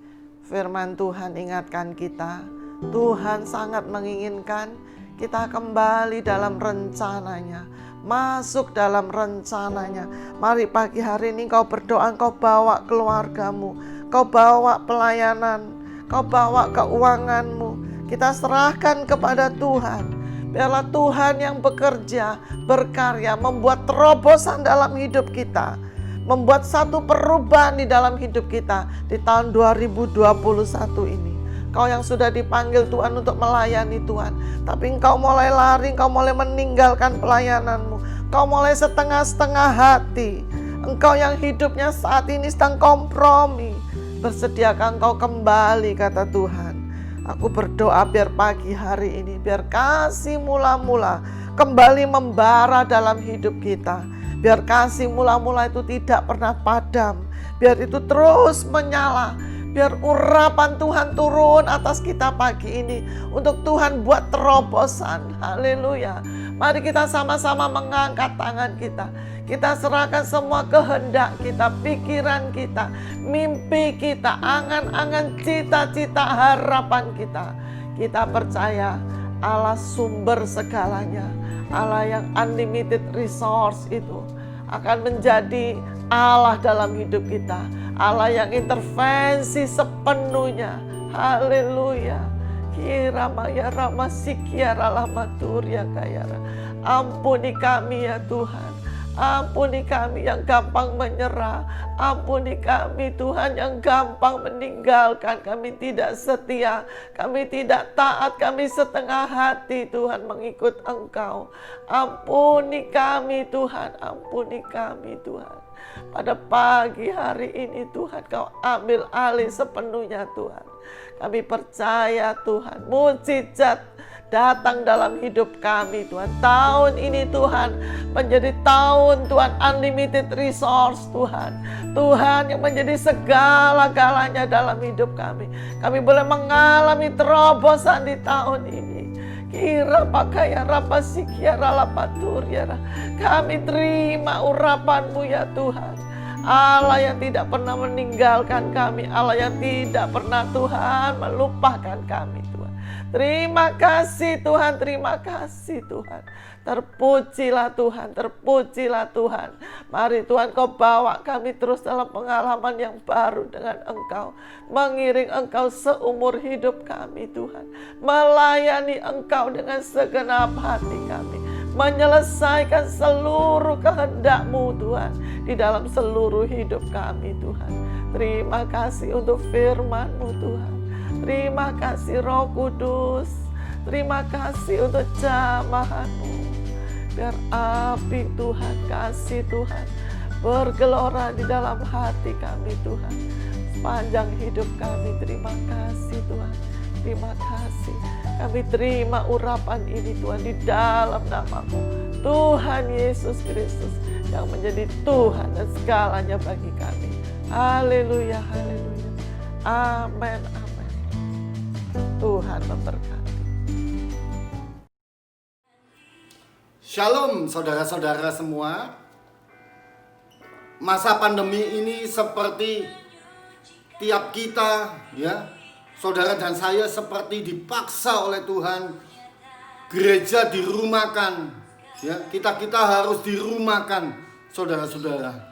Speaker 3: Firman Tuhan ingatkan kita, Tuhan sangat menginginkan kita kembali dalam rencananya, masuk dalam rencananya. Mari pagi hari ini kau berdoa, kau bawa keluargamu, kau bawa pelayanan, kau bawa keuanganmu. Kita serahkan kepada Tuhan. Biarlah Tuhan yang bekerja, berkarya, membuat terobosan dalam hidup kita, membuat satu perubahan di dalam hidup kita di tahun 2021 ini. Kau yang sudah dipanggil Tuhan untuk melayani Tuhan, tapi engkau mulai lari, engkau mulai meninggalkan pelayananmu, engkau mulai setengah-setengah hati. Engkau yang hidupnya saat ini sedang kompromi, bersediakah engkau kembali, kata Tuhan. Aku berdoa biar pagi hari ini, biar kasih mula-mula kembali membara dalam hidup kita. Biar kasih mula-mula itu tidak pernah padam, biar itu terus menyala. Biar urapan Tuhan turun atas kita pagi ini, untuk Tuhan buat terobosan. Haleluya. Mari kita sama-sama mengangkat tangan kita. Kita serahkan semua kehendak kita, pikiran kita, mimpi kita, angan-angan, cita-cita, harapan kita. Kita percaya Allah sumber segalanya, Allah yang unlimited resource itu akan menjadi Allah dalam hidup kita. Allah yang intervensi sepenuhnya. Haleluya. Kira maya rama sikiara lama turia kayara. Ampuni kami ya Tuhan. Ampuni kami yang gampang menyerah. Ampuni kami Tuhan yang gampang meninggalkan. Kami tidak setia, kami tidak taat, kami setengah hati Tuhan mengikut Engkau. Ampuni kami Tuhan, ampuni kami Tuhan. Pada pagi hari ini Tuhan, Kau ambil alih sepenuhnya Tuhan. Kami percaya Tuhan, mukjizat datang dalam hidup kami Tuhan. Tahun ini Tuhan menjadi tahun Tuhan unlimited resource Tuhan. Tuhan yang menjadi segala-galanya dalam hidup kami. Kami boleh mengalami terobosan di tahun ini. Kira pakaya rapa sikiara lapatur ya. Kami terima urapan-Mu ya Tuhan. Allah yang tidak pernah meninggalkan kami, Allah yang tidak pernah Tuhan melupakan kami Tuhan. Terima kasih Tuhan, terima kasih Tuhan. Terpujilah Tuhan, terpujilah Tuhan. Mari Tuhan Kau bawa kami terus dalam pengalaman yang baru dengan Engkau. Mengiring Engkau seumur hidup kami Tuhan. Melayani Engkau dengan segenap hati kami. Menyelesaikan seluruh kehendak-Mu Tuhan di dalam seluruh hidup kami Tuhan. Terima kasih untuk firman-Mu Tuhan. Terima kasih Roh Kudus. Terima kasih untuk jamahan-Mu. Biar api Tuhan, kasih Tuhan bergelora di dalam hati kami Tuhan. Sepanjang hidup kami, terima kasih Tuhan. Terima kasih. Kami terima urapan ini Tuhan di dalam nama-Mu, Tuhan Yesus Kristus, yang menjadi Tuhan dan segalanya bagi kami. Haleluya, haleluya. Amin, amin. Tuhan memberkati.
Speaker 4: Shalom saudara-saudara semua. Masa pandemi ini seperti tiap kita ya, saudara dan saya seperti dipaksa oleh Tuhan. Gereja dirumahkan ya, kita harus dirumahkan saudara-saudara.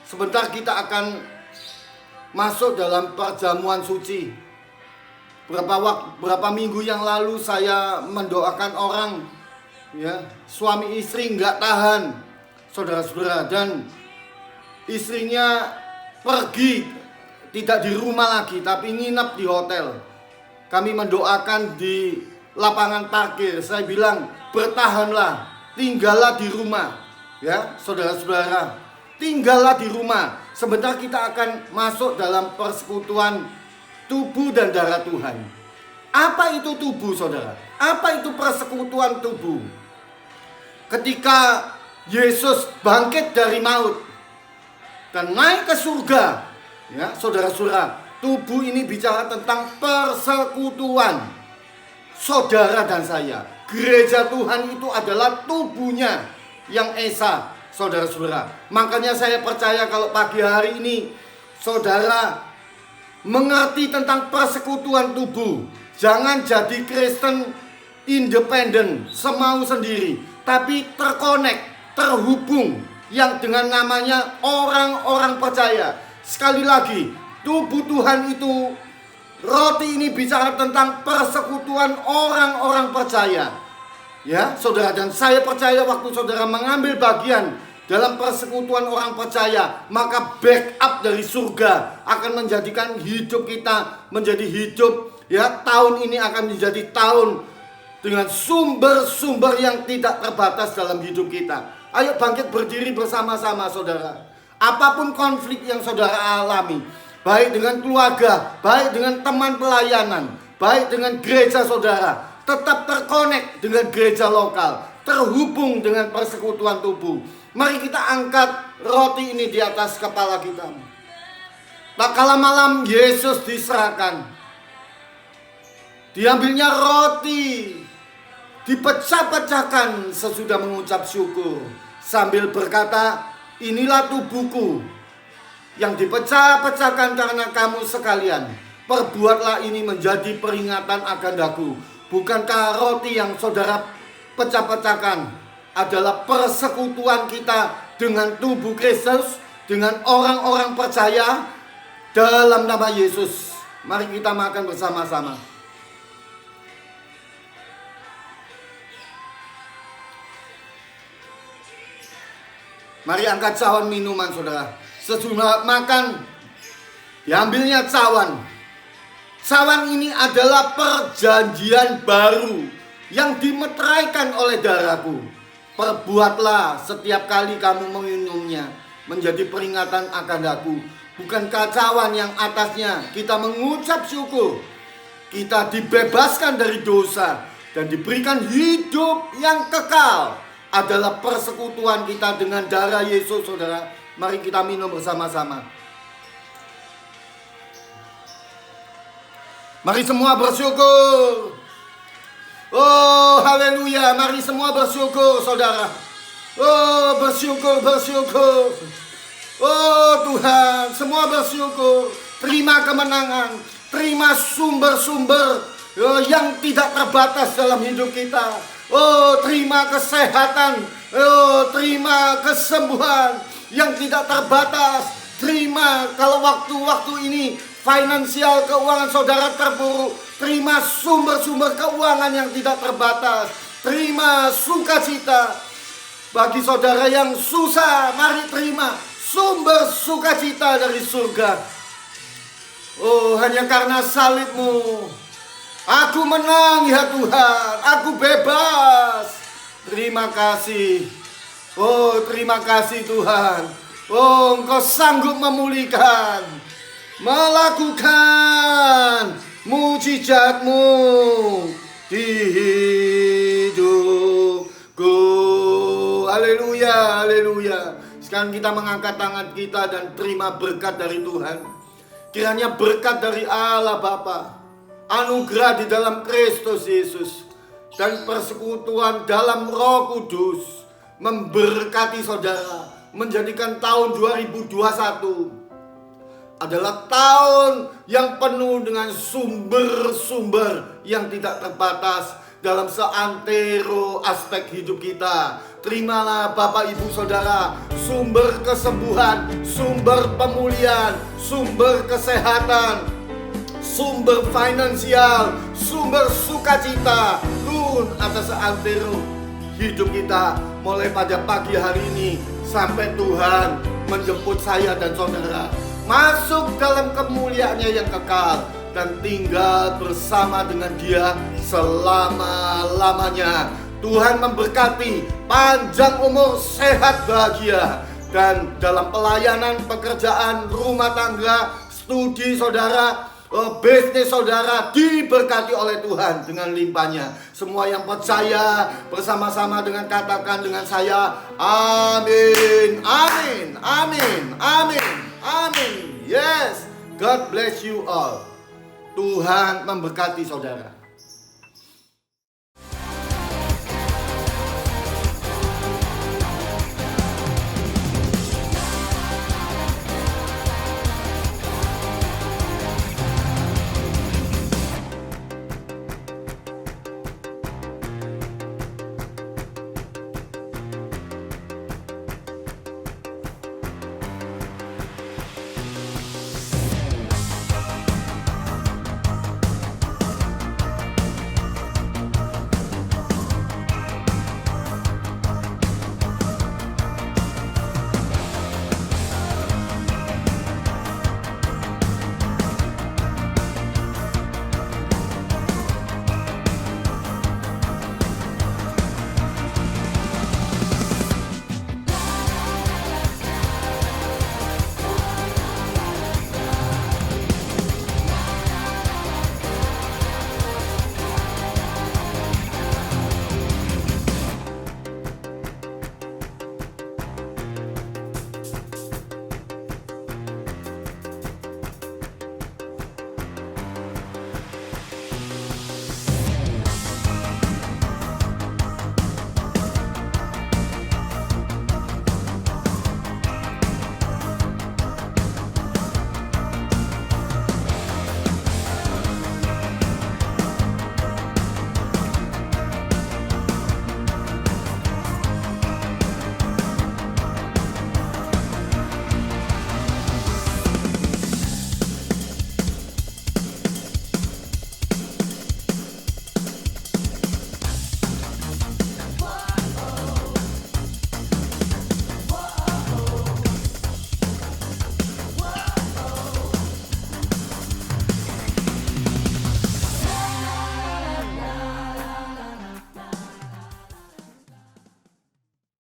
Speaker 4: Sebentar kita akan masuk dalam perjamuan suci. Berapa minggu yang lalu saya mendoakan orang ya, suami istri nggak tahan saudara-saudara, dan istrinya pergi, tidak di rumah lagi tapi nginap di hotel. Kami mendoakan di lapangan parkir. Saya bilang bertahanlah, tinggallah di rumah ya saudara-saudara, tinggallah di rumah. Sebentar kita akan masuk dalam persekutuan tubuh dan darah Tuhan. Apa itu tubuh saudara? Apa itu persekutuan tubuh? Ketika Yesus bangkit dari maut dan naik ke surga ya saudara-saudara, tubuh ini bicara tentang persekutuan saudara dan saya. Gereja Tuhan itu adalah tubuhnya yang esa, saudara-saudara. Makanya saya percaya kalau pagi hari ini saudara mengerti tentang persekutuan tubuh. Jangan jadi Kristen independen, semau sendiri, tapi terhubung yang dengan namanya orang-orang percaya. Sekali lagi, tubuh Tuhan itu, roti ini bicara tentang persekutuan orang-orang percaya. Ya, saudara, dan saya percaya waktu saudara mengambil bagian dalam persekutuan orang percaya, maka backup dari surga akan menjadikan hidup kita menjadi hidup, ya, tahun ini akan menjadi tahun dengan sumber-sumber yang tidak terbatas dalam hidup kita. Ayo bangkit berdiri bersama-sama saudara. Apapun konflik yang saudara alami, baik dengan keluarga, baik dengan teman pelayanan, baik dengan gereja saudara, tetap terkonek dengan gereja lokal, terhubung dengan persekutuan tubuh. Mari kita angkat roti ini di atas kepala kita. Tak kala malam Yesus diserahkan, diambilnya roti, dipecah-pecahkan sesudah mengucap syukur, sambil berkata, inilah tubuhku yang dipecah-pecahkan karena kamu sekalian. Perbuatlah ini menjadi peringatan akan daku. Bukankah roti yang saudara pecah-pecahkan adalah persekutuan kita dengan tubuh Kristus, dengan orang-orang percaya dalam nama Yesus. Mari kita makan bersama-sama. Mari angkat cawan minuman saudara. Sesudah makan, diambilnya cawan. Cawan ini adalah perjanjian baru yang dimeteraikan oleh darahku. Perbuatlah setiap kali kamu meminumnya menjadi peringatan akan aku. Bukankah cawan yang atasnya kita mengucap syukur, kita dibebaskan dari dosa dan diberikan hidup yang kekal, adalah persekutuan kita dengan darah Yesus saudara. Mari kita minum bersama-sama. Mari semua bersyukur. Oh haleluya. Mari semua bersyukur saudara. Oh bersyukur. Oh Tuhan, semua bersyukur. Terima kemenangan, terima sumber-sumber yang tidak terbatas dalam hidup kita. Oh terima kesehatan. Oh terima kesembuhan yang tidak terbatas. Terima kalau waktu-waktu ini finansial keuangan saudara terpuruk, terima sumber-sumber keuangan yang tidak terbatas. Terima sukacita. Bagi saudara yang susah, mari terima sumber sukacita dari surga. Oh, hanya karena salibmu aku menang ya Tuhan, aku bebas. Terima kasih. Oh, terima kasih Tuhan. Oh, Engkau sanggup memulihkan, melakukan mujizat-Mu di hidupku. Haleluya, haleluya. Sekarang kita mengangkat tangan kita dan terima berkat dari Tuhan. Kiranya berkat dari Allah Bapa, anugerah di dalam Kristus Yesus, dan persekutuan dalam Roh Kudus memberkati saudara, menjadikan tahun 2021 adalah tahun yang penuh dengan sumber-sumber yang tidak terbatas dalam seantero aspek hidup kita. Terimalah Bapak Ibu Saudara, sumber kesembuhan, sumber pemulihan, sumber kesehatan, sumber finansial, sumber sukacita turun atas seantero hidup kita mulai pada pagi hari ini sampai Tuhan menjemput saya dan saudara masuk dalam kemuliaannya yang kekal dan tinggal bersama dengan Dia selama-lamanya. Tuhan memberkati, panjang umur, sehat, bahagia, dan dalam pelayanan, pekerjaan, rumah tangga, studi saudara, bisnis saudara diberkati oleh Tuhan dengan limpahnya. Semua yang percaya bersama-sama dengan katakan dengan saya, amin, amin, amin, amin, amin. Yes, God bless you all. Tuhan memberkati saudara.